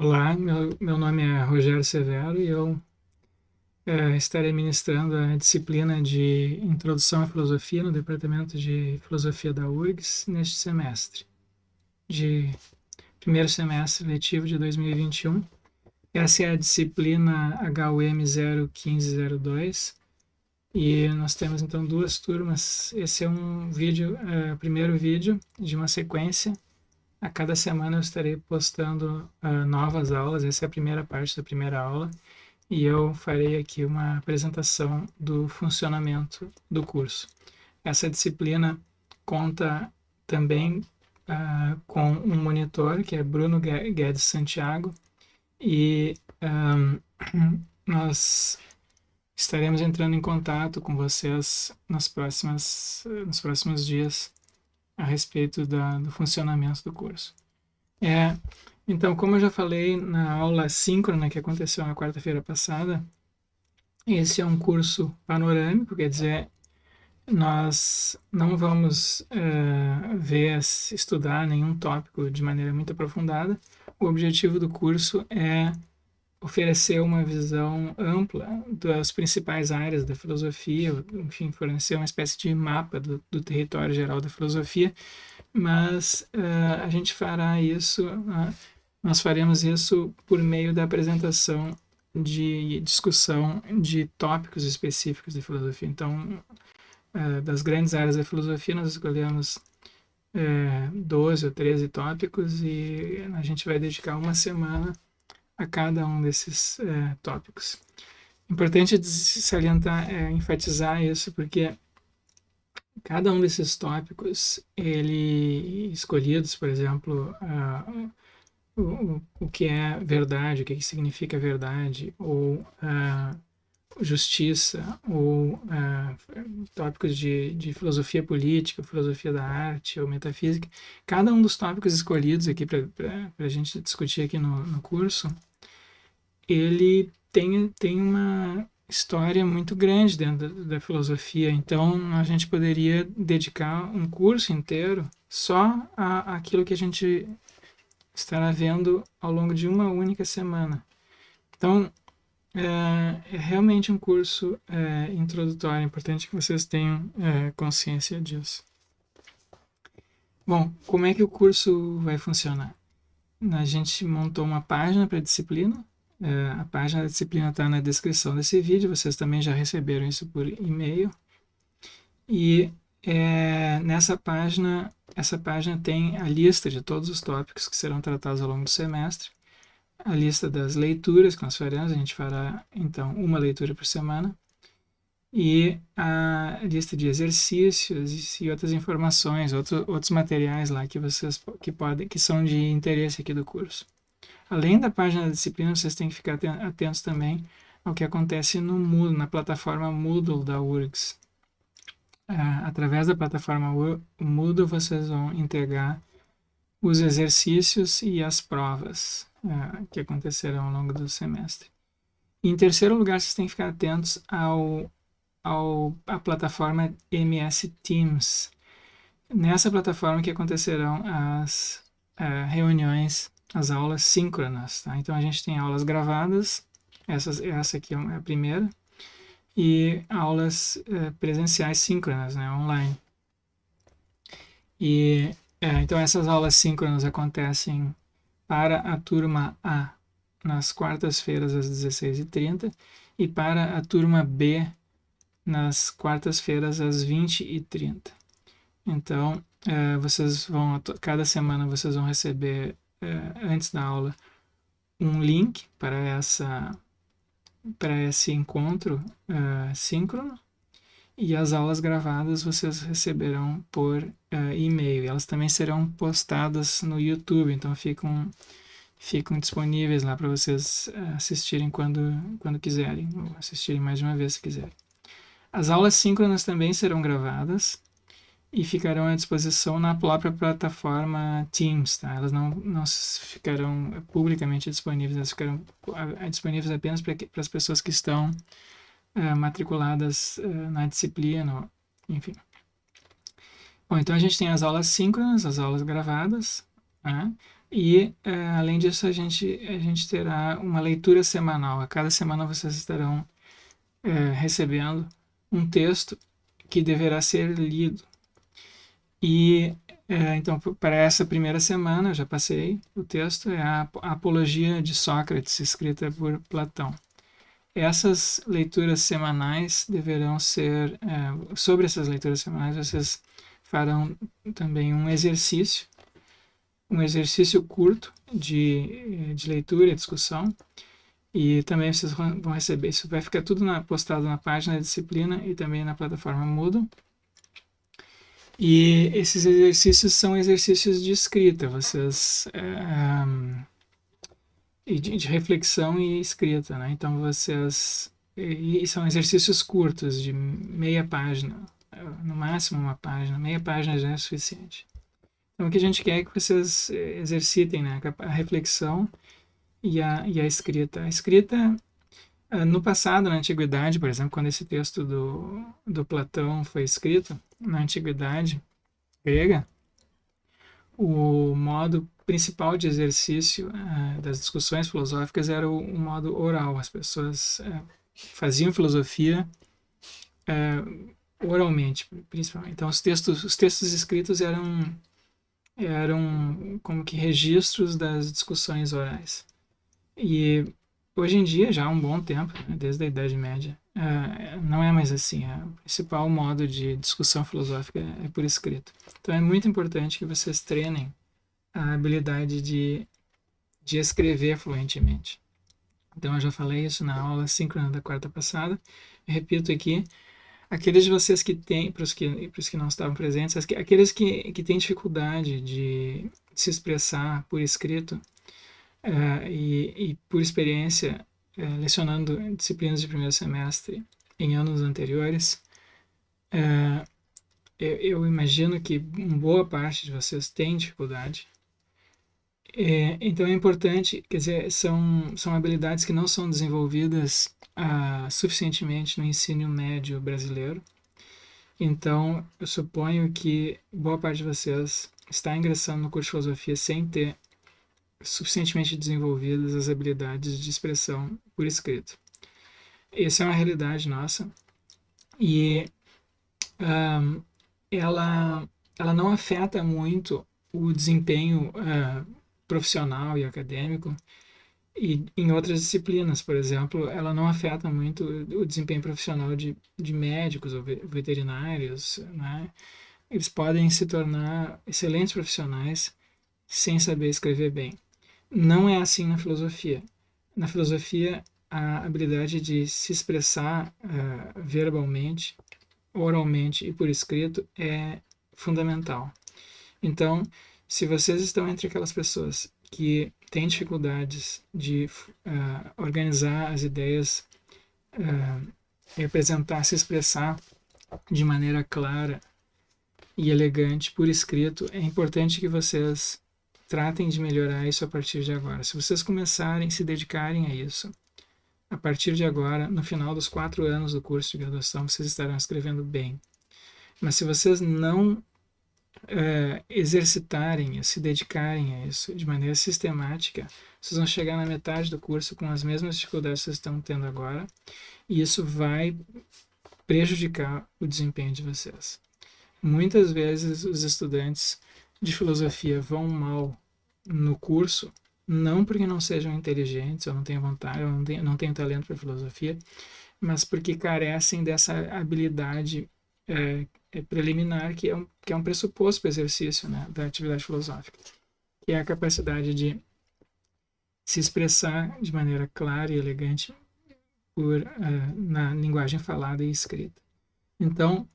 Olá, meu nome é Rogério Severo e eu estarei ministrando a disciplina de Introdução à Filosofia no Departamento de Filosofia da URGS neste semestre, de primeiro semestre letivo de 2021. Essa é a disciplina HUM 01502 e nós temos então duas turmas. Esse é um vídeo, o primeiro vídeo de uma sequência. A cada semana eu estarei postando novas aulas. Essa é a primeira parte da primeira aula e eu farei aqui uma apresentação do funcionamento do curso. Essa disciplina conta também com um monitor, que é Bruno Guedes Santiago, e nós estaremos entrando em contato com vocês nos próximos dias a respeito do funcionamento do curso. Então, como eu já falei na aula síncrona que aconteceu na quarta-feira passada, esse é um curso panorâmico, quer dizer, nós não vamos estudar nenhum tópico de maneira muito aprofundada. O objetivo do curso é oferecer uma visão ampla das principais áreas da filosofia, enfim, fornecer uma espécie de mapa do território geral da filosofia, mas a gente fará isso, nós faremos isso por meio da apresentação de discussão de tópicos específicos de filosofia. Então, das grandes áreas da filosofia, nós escolhemos 12 ou 13 tópicos e a gente vai dedicar uma semana a cada um desses tópicos. Importante salientar, enfatizar isso, porque cada um desses tópicos, ele escolhidos, por exemplo, o que é verdade, o que significa verdade, ou justiça, ou tópicos de filosofia política, filosofia da arte, ou metafísica. Cada um dos tópicos escolhidos aqui para a gente discutir aqui no curso, ele tem uma história muito grande dentro da filosofia, então a gente poderia dedicar um curso inteiro só àquilo que a gente estará vendo ao longo de uma única semana. Então, é realmente um curso introdutório, é importante que vocês tenham consciência disso. Bom, como é que o curso vai funcionar? A gente montou uma página para a disciplina. A página da disciplina está na descrição desse vídeo, vocês também já receberam isso por e-mail. E essa página tem a lista de todos os tópicos que serão tratados ao longo do semestre, a lista das leituras que nós faremos, a gente fará então uma leitura por semana, e a lista de exercícios e outras informações, outros materiais lá que são de interesse aqui do curso. Além da página da disciplina, vocês têm que ficar atentos também ao que acontece no Moodle, na plataforma Moodle da URGS. Através da plataforma Moodle, vocês vão integrar os exercícios e as provas que acontecerão ao longo do semestre. Em terceiro lugar, vocês têm que ficar atentos à plataforma MS Teams. Nessa plataforma que acontecerão as reuniões, as aulas síncronas. Tá? Então, a gente tem aulas gravadas, essa aqui é a primeira, e aulas presenciais síncronas, né, online. Então, essas aulas síncronas acontecem para a turma A nas quartas-feiras às 16h30 e para a turma B nas quartas-feiras às 20h30. Então, cada semana vocês vão receber, antes da aula, um link para esse encontro síncrono, e as aulas gravadas vocês receberão por e-mail. Elas também serão postadas no YouTube, então ficam disponíveis lá para vocês assistirem quando quiserem, ou assistirem mais de uma vez se quiserem. As aulas síncronas também serão gravadas e ficarão à disposição na própria plataforma Teams. Tá? Elas não ficarão publicamente disponíveis, elas ficarão disponíveis apenas para as pessoas que estão matriculadas na disciplina, enfim. Bom, então a gente tem as aulas síncronas, as aulas gravadas. Tá? E, além disso, a gente terá uma leitura semanal. A cada semana vocês estarão recebendo um texto que deverá ser lido. E, então, para essa primeira semana, eu já passei o texto, é a Apologia de Sócrates, escrita por Platão. Essas leituras semanais deverão ser, sobre essas leituras semanais, vocês farão também um exercício curto de leitura e discussão, e também vocês vão receber, isso vai ficar tudo postado na página da disciplina e também na plataforma Moodle. E esses exercícios são exercícios de escrita, vocês de reflexão e escrita, né? Então vocês e são exercícios curtos de meia página, no máximo uma página, meia página já é suficiente. Então o que a gente quer é que vocês exercitem, né, a reflexão e a escrita. A escrita no passado, na antiguidade, por exemplo, quando esse texto do Platão foi escrito, na antiguidade grega, o modo principal de exercício das discussões filosóficas era o modo oral. As pessoas faziam filosofia oralmente, principalmente. Então, os textos escritos eram como que registros das discussões orais. E hoje em dia, já há um bom tempo, né, desde a Idade Média, não é mais assim. O principal modo de discussão filosófica é por escrito. Então é muito importante que vocês treinem a habilidade de escrever fluentemente. Então eu já falei isso na aula síncrona da quarta passada. Eu repito aqui, aqueles de vocês que têm, para os que não estavam presentes, aqueles que têm dificuldade de se expressar por escrito, e por experiência, lecionando disciplinas de primeiro semestre em anos anteriores, eu imagino que uma boa parte de vocês tem dificuldade. Então é importante, quer dizer, são habilidades que não são desenvolvidas suficientemente no ensino médio brasileiro. Então eu suponho que boa parte de vocês está ingressando no curso de filosofia sem ter suficientemente desenvolvidas as habilidades de expressão por escrito. Essa é uma realidade nossa e ela não afeta muito o desempenho profissional e acadêmico, e em outras disciplinas, por exemplo, ela não afeta muito o desempenho profissional de médicos ou veterinários, né? Eles podem se tornar excelentes profissionais sem saber escrever bem. Não é assim na filosofia. Na filosofia, a habilidade de se expressar verbalmente, oralmente e por escrito é fundamental. Então, se vocês estão entre aquelas pessoas que têm dificuldades de organizar as ideias, representar, se expressar de maneira clara e elegante por escrito, é importante que vocês tratem de melhorar isso a partir de agora. Se vocês começarem, se dedicarem a isso, a partir de agora, no final dos 4 anos do curso de graduação, vocês estarão escrevendo bem. Mas se vocês não exercitarem, se dedicarem a isso de maneira sistemática, vocês vão chegar na metade do curso com as mesmas dificuldades que vocês estão tendo agora, e isso vai prejudicar o desempenho de vocês. Muitas vezes os estudantes de filosofia vão mal no curso, não porque não sejam inteligentes, ou não tenham vontade, ou não tenham talento para filosofia, mas porque carecem dessa habilidade preliminar, que é um pressuposto para o exercício, né, da atividade filosófica, que é a capacidade de se expressar de maneira clara e elegante na linguagem falada e escrita. Então,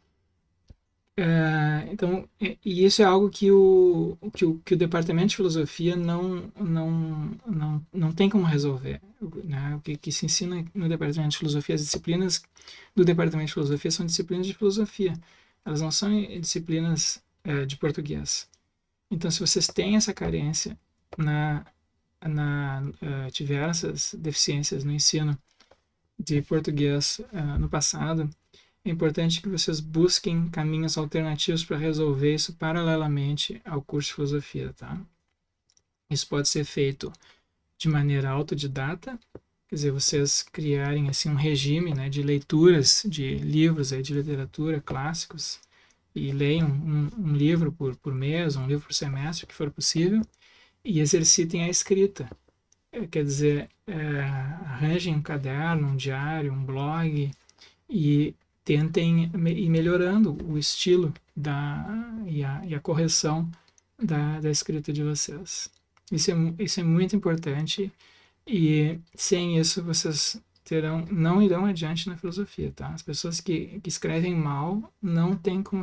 e isso é algo que o departamento de filosofia não tem como resolver, né? O que se ensina no departamento de filosofia, as disciplinas do departamento de filosofia são disciplinas de filosofia, elas não são disciplinas de português. Então, se vocês têm essa carência, tiveram essas deficiências no ensino de português no passado, é importante que vocês busquem caminhos alternativos para resolver isso paralelamente ao curso de filosofia, tá? Isso pode ser feito de maneira autodidata, quer dizer, vocês criarem assim um regime, né, de leituras de livros aí de literatura clássicos e leiam um livro por mês, um livro por semestre, o que for possível, e exercitem a escrita. Quer dizer, arranjem um caderno, um diário, um blog e tentem ir melhorando o estilo e a correção da escrita de vocês. Isso é muito importante e sem isso vocês não irão adiante na filosofia, tá? As pessoas que escrevem mal não tem como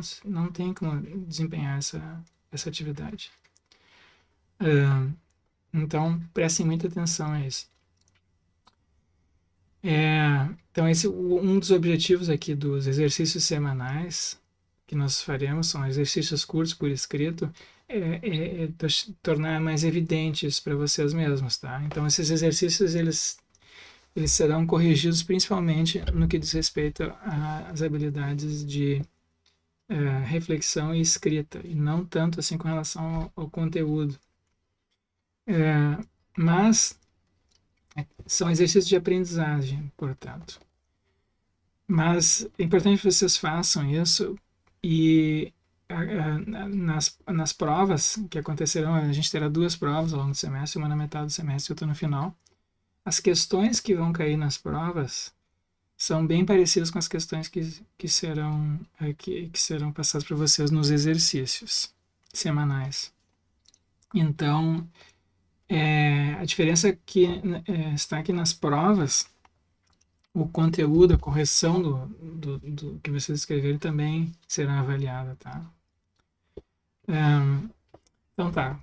desempenhar essa atividade. Então, prestem muita atenção a isso. Então, um dos objetivos aqui dos exercícios semanais que nós faremos, são exercícios curtos por escrito, tornar mais evidentes para vocês mesmos, tá? Então, esses exercícios, eles serão corrigidos principalmente no que diz respeito às habilidades de reflexão e escrita, e não tanto assim com relação ao conteúdo. Mas são exercícios de aprendizagem, portanto. Mas é importante que vocês façam isso e nas provas que acontecerão, a gente terá 2 provas ao longo do semestre, uma na metade do semestre e outra no final. As questões que vão cair nas provas são bem parecidas com as questões que serão passadas para vocês nos exercícios semanais. Então, a diferença está aqui nas provas, o conteúdo, a correção do que vocês escreverem também será avaliada, tá? Então tá.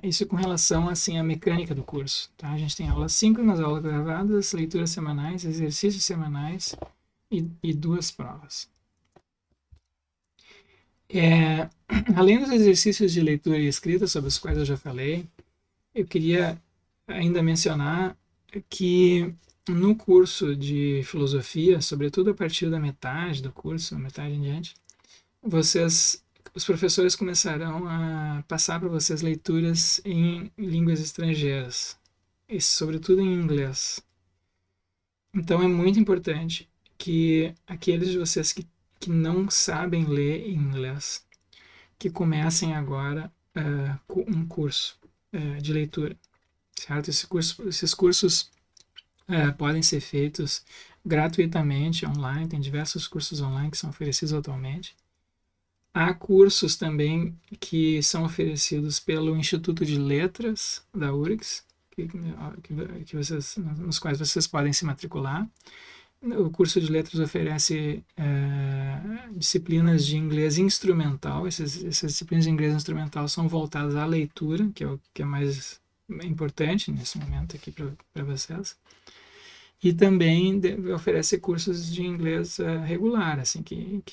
Isso com relação assim à mecânica do curso, tá? A gente tem aulas síncronas, aulas gravadas, leituras semanais, exercícios semanais e 2 provas. Além dos exercícios de leitura e escrita, sobre os quais eu já falei, eu queria ainda mencionar que no curso de filosofia, sobretudo a partir da metade do curso, metade em diante, os professores começarão a passar para vocês leituras em línguas estrangeiras, e sobretudo em inglês. Então é muito importante que aqueles de vocês que não sabem ler em inglês, que comecem agora um curso de leitura, certo? Esses cursos podem ser feitos gratuitamente online, tem diversos cursos online que são oferecidos atualmente. Há cursos também que são oferecidos pelo Instituto de Letras da URGS, nos quais vocês podem se matricular. O curso de letras oferece disciplinas de inglês instrumental. Essas disciplinas de inglês instrumental são voltadas à leitura, que é o que é mais importante nesse momento aqui para vocês. E também oferece cursos de inglês regular, assim, que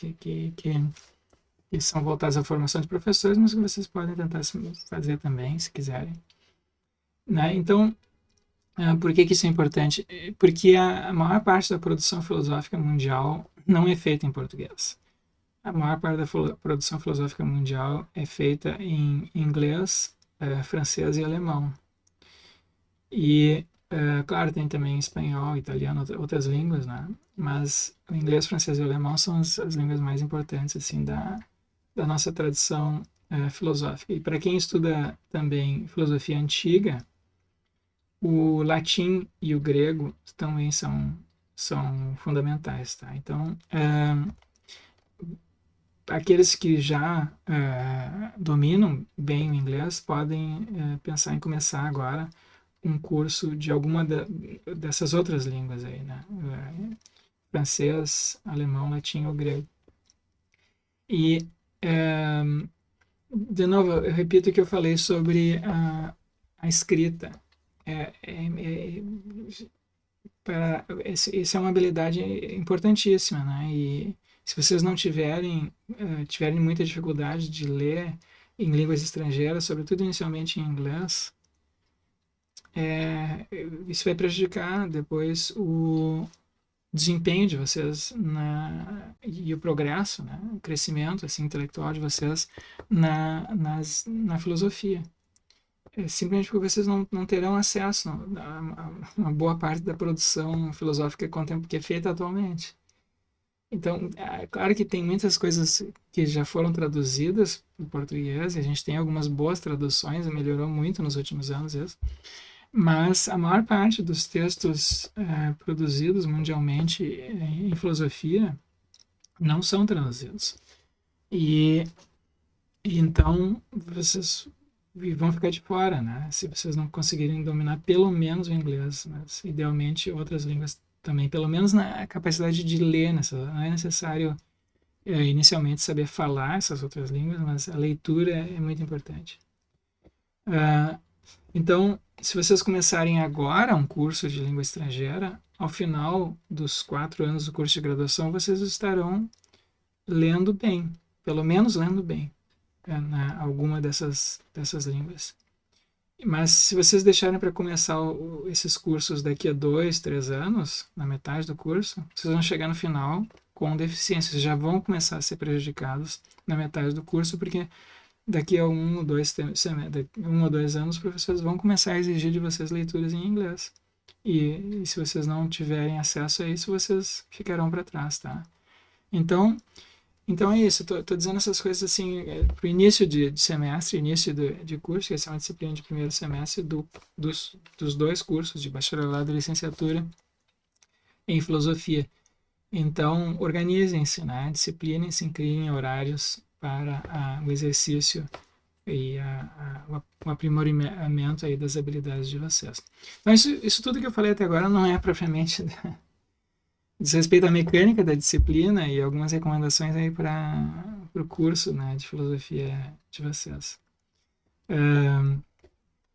são voltados à formação de professores, mas que vocês podem tentar fazer também, se quiserem. Né? Então, por que isso é importante? Porque a maior parte da produção filosófica mundial não é feita em português. A maior parte da produção filosófica mundial é feita em inglês, francês e alemão. E, claro, tem também espanhol, italiano, outras línguas, né? Mas o inglês, francês e alemão são as línguas mais importantes, assim, da nossa tradição filosófica. E para quem estuda também filosofia antiga, o latim e o grego também são fundamentais, tá? Então, aqueles que já dominam bem o inglês podem pensar em começar agora um curso de alguma dessas outras línguas aí, né? Francês, alemão, latim ou grego. E, de novo, eu repito o que eu falei sobre a escrita. Essa é uma habilidade importantíssima, né? E se vocês não tiverem muita dificuldade de ler em línguas estrangeiras, sobretudo inicialmente em inglês, isso vai prejudicar depois o desempenho de vocês e o progresso, né? O crescimento assim, intelectual de vocês na filosofia. simplesmente porque vocês não terão acesso a uma boa parte da produção filosófica que é feita atualmente. Então, claro que tem muitas coisas que já foram traduzidas em português, e a gente tem algumas boas traduções, melhorou muito nos últimos anos isso, mas a maior parte dos textos produzidos mundialmente em filosofia não são traduzidos. E então vocês vão ficar de fora, né? Se vocês não conseguirem dominar pelo menos o inglês, mas idealmente outras línguas também, pelo menos na capacidade de ler, não é necessário inicialmente saber falar essas outras línguas, mas a leitura é muito importante. Então, se vocês começarem agora um curso de língua estrangeira, ao final dos 4 anos do curso de graduação, vocês estarão lendo bem, pelo menos lendo bem, alguma dessas línguas. Mas se vocês deixarem para começar esses cursos daqui a 2, 3 anos, na metade do curso, vocês vão chegar no final com deficiência. Vocês já vão começar a ser prejudicados na metade do curso, porque daqui a 1 ou 2 anos os professores vão começar a exigir de vocês leituras em inglês. E se vocês não tiverem acesso a isso, vocês ficarão para trás, tá? Então é isso, tô dizendo essas coisas assim, para o início de semestre, início de curso, que essa é uma disciplina de primeiro semestre dos 2 cursos, de bacharelado e licenciatura em filosofia. Então, organizem-se, né? Disciplinem-se, criem horários para o exercício e o aprimoramento aí das habilidades de vocês. Então, isso tudo que eu falei até agora não é propriamente diz respeito à mecânica da disciplina e algumas recomendações aí para o curso, né, de filosofia de vocês.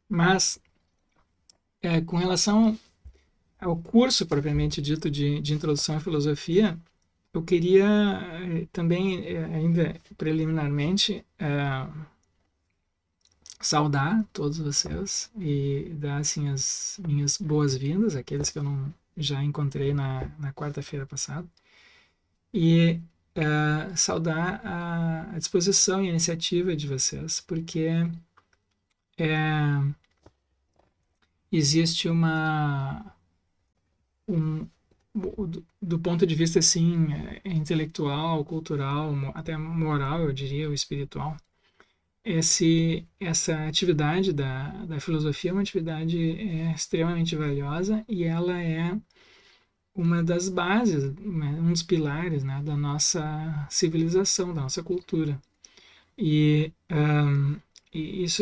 Mas, com relação ao curso propriamente dito de introdução à filosofia, eu queria também, ainda preliminarmente, saudar todos vocês e dar assim as minhas boas-vindas, aqueles que eu não já encontrei na quarta-feira passada, e saudar a disposição e a iniciativa de vocês, porque existe do ponto de vista assim intelectual, cultural, até moral, eu diria, ou espiritual, essa atividade da filosofia é uma atividade extremamente valiosa e ela é uma das bases, um dos pilares, né, da nossa civilização, da nossa cultura. E isso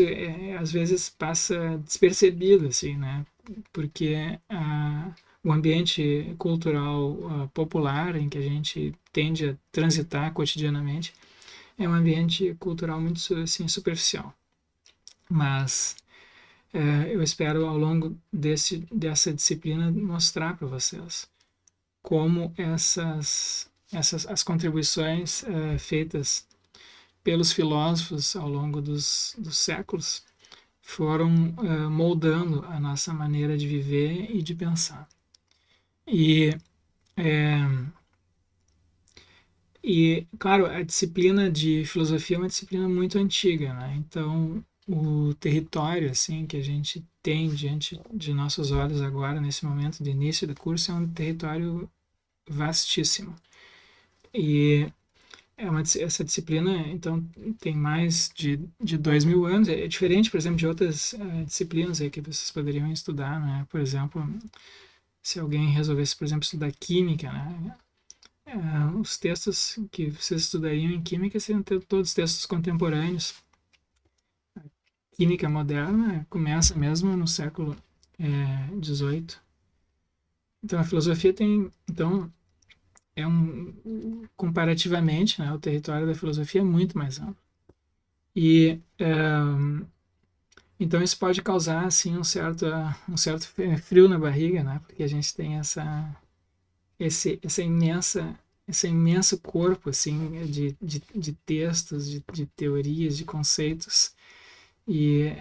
às vezes passa despercebido, assim, né, porque o ambiente cultural popular em que a gente tende a transitar cotidianamente é um ambiente cultural muito assim, superficial. Mas eu espero ao longo dessa disciplina mostrar para vocês como as contribuições feitas pelos filósofos ao longo dos séculos foram moldando a nossa maneira de viver e de pensar. E, claro, a disciplina de filosofia é uma disciplina muito antiga, né? Então, o território assim que a gente tem diante de nossos olhos agora, nesse momento de início do curso, é um território vastíssimo. E essa disciplina, então, tem mais de 2.000 anos. É diferente, por exemplo, de outras disciplinas aí que vocês poderiam estudar, né? Por exemplo, se alguém resolvesse, por exemplo, estudar química, né? Os textos que vocês estudariam em química seriam todos textos contemporâneos. A química moderna começa mesmo no século XVIII. Então, a filosofia tem... Então, comparativamente, né, o território da filosofia é muito mais amplo. E então isso pode causar assim um certo frio na barriga, né, porque a gente tem esse imenso corpo assim de textos, de teorias, de conceitos, e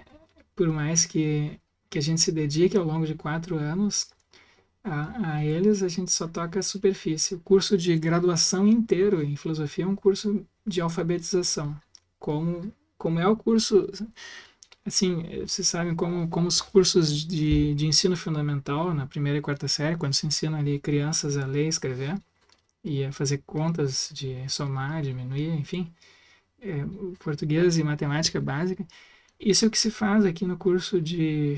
por mais que a gente se dedique ao longo de 4 anos a eles, a gente só toca a superfície. O curso de graduação inteiro em filosofia é um curso de alfabetização, como é o curso assim, vocês sabem como os cursos de ensino fundamental, na primeira e quarta série, quando se ensina ali crianças a ler e escrever, e a fazer contas de somar, diminuir, enfim, português e matemática básica. Isso é o que se faz aqui no curso de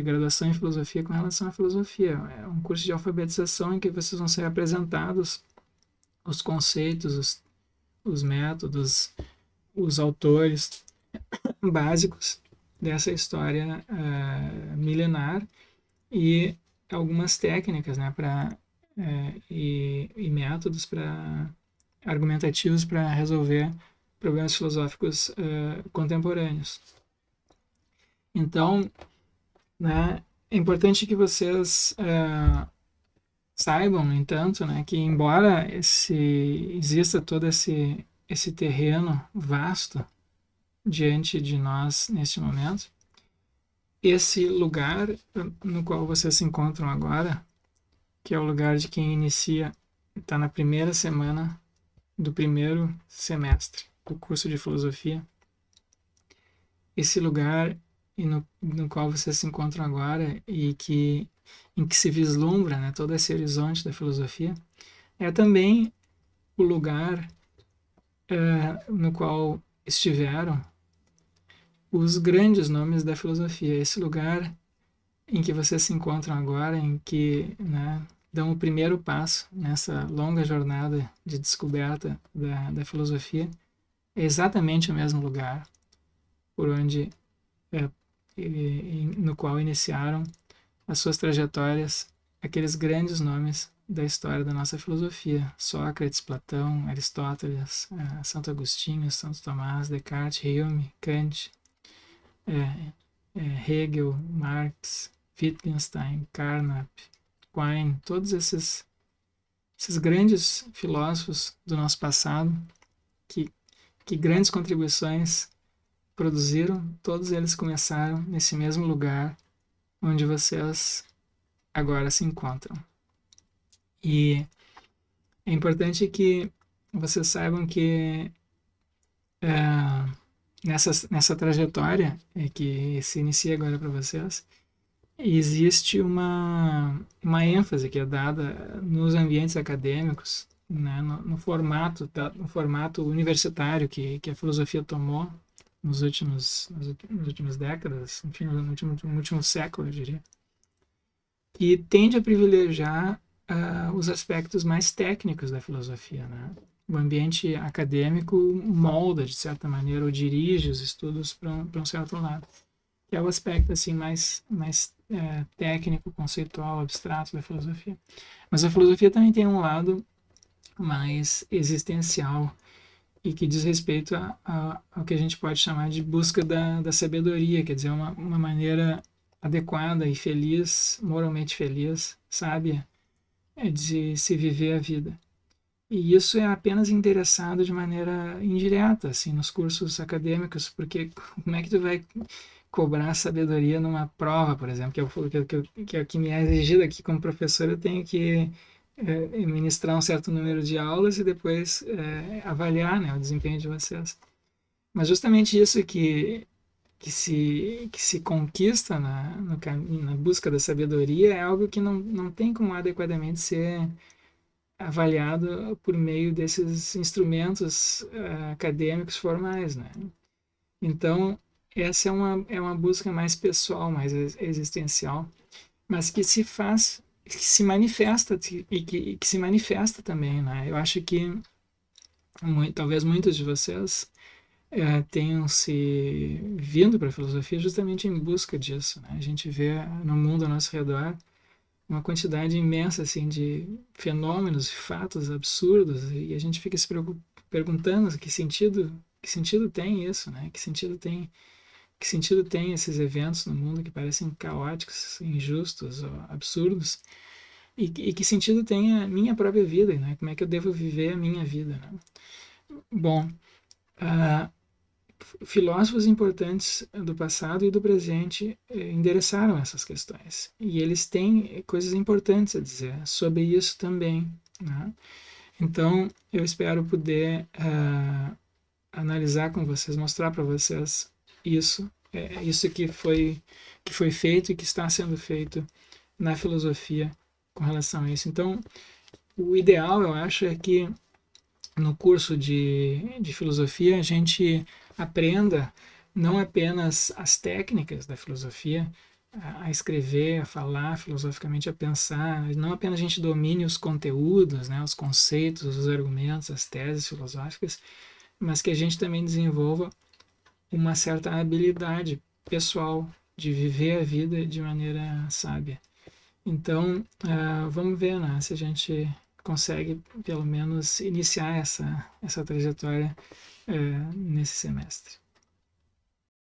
graduação em filosofia com relação à filosofia. É um curso de alfabetização em que vocês vão ser apresentados os conceitos, os métodos, os autores básicos dessa história milenar e algumas técnicas, né, e métodos para argumentativos para resolver problemas filosóficos contemporâneos. Então, né, é importante que vocês saibam, no entanto, né, que embora exista todo esse terreno vasto diante de nós neste momento, esse lugar no qual vocês se encontram agora, que é o lugar de quem inicia, está na primeira semana do primeiro semestre do curso de filosofia, esse lugar no qual vocês se encontram agora e em que se vislumbra, né, todo esse horizonte da filosofia, é também o lugar no qual estiveram os grandes nomes da filosofia. Esse lugar em que vocês se encontram agora, em que, né, dão o primeiro passo nessa longa jornada de descoberta da filosofia, é exatamente o mesmo lugar por onde no qual iniciaram as suas trajetórias aqueles grandes nomes da história da nossa filosofia: Sócrates, Platão, Aristóteles, Santo Agostinho, Santo Tomás, Descartes, Hume, Kant, Hegel, Marx, Wittgenstein, Carnap, Quine, todos esses grandes filósofos do nosso passado que grandes contribuições produziram, todos eles começaram nesse mesmo lugar onde vocês agora se encontram. E é importante que vocês saibam que nessa trajetória que se inicia agora para vocês, existe uma ênfase que é dada nos ambientes acadêmicos, né, no formato universitário que a filosofia tomou nas últimas décadas, enfim, no último século, eu diria, e tende a privilegiar os aspectos mais técnicos da filosofia, né? O ambiente acadêmico molda, de certa maneira, ou dirige os estudos para um certo lado, que é o aspecto assim mais técnico, conceitual, abstrato da filosofia. Mas a filosofia também tem um lado mais existencial e que diz respeito ao que a gente pode chamar de busca da sabedoria, quer dizer, uma maneira adequada e feliz, moralmente feliz, sábia, de se viver a vida. E isso é apenas interessado de maneira indireta, assim, nos cursos acadêmicos, porque como é que tu vai cobrar sabedoria numa prova, por exemplo, que é o que me é exigido aqui como professor? Eu tenho que ministrar um certo número de aulas e depois avaliar, né, o desempenho de vocês. Mas justamente isso que se conquista na busca da sabedoria é algo que não tem como adequadamente ser avaliado por meio desses instrumentos acadêmicos formais, né? Então, essa é uma busca mais pessoal, mais existencial, mas que se manifesta e que se manifesta também, né? Eu acho que talvez muitos de vocês tenham se vindo para a filosofia justamente em busca disso, né? A gente vê no mundo ao nosso redor uma quantidade imensa assim de fenômenos, fatos absurdos, e a gente fica se perguntando que sentido tem isso, né? Que sentido tem esses eventos no mundo que parecem caóticos, injustos, absurdos, e que sentido tem a minha própria vida, né? Como é que eu devo viver a minha vida, né? Bom, filósofos importantes do passado e do presente endereçaram essas questões. E eles têm coisas importantes a dizer sobre isso também, né? Então, eu espero poder analisar com vocês, mostrar para vocês isso é isso que foi feito e que está sendo feito na filosofia com relação a isso. Então, o ideal, eu acho, é que no curso de filosofia a gente aprenda não apenas as técnicas da filosofia, a escrever, a falar filosoficamente, a pensar, não apenas a gente domine os conteúdos, né, os conceitos, os argumentos, as teses filosóficas, mas que a gente também desenvolva uma certa habilidade pessoal de viver a vida de maneira sábia. Então, vamos ver, né, se a gente consegue, pelo menos, iniciar essa trajetória nesse semestre.